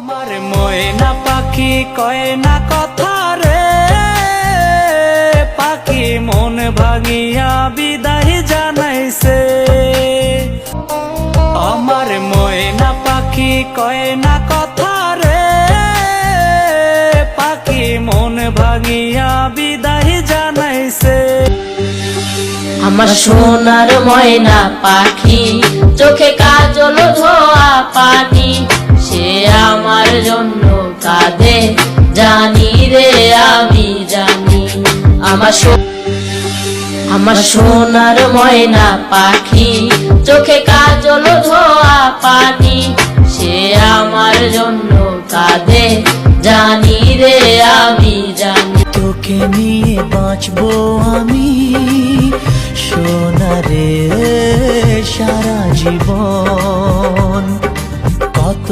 আমার ময়না পাখি কয় না কথা রে, পাখি মন ভাঙিয়া বিদায় জানাইছে। আমার ময়না পাখি কয় না কথা রে, পাখি মন ভাঙিয়া বিদায় জানাইছে। আমার সোনার ময়না পাখি চোখে কাজল ধোয়া পানি, সে আমার জন্য কাঁদে জানি রে আমি জানি। আমার সোনার ময়না পাখি চোখে কাজল ধোয়া পানি, সে আমার জন্য কাঁদে জানি রে আমি জানি। তোকে নিয়ে বাঁচবো আমি সোনারে সারা জীবন, কত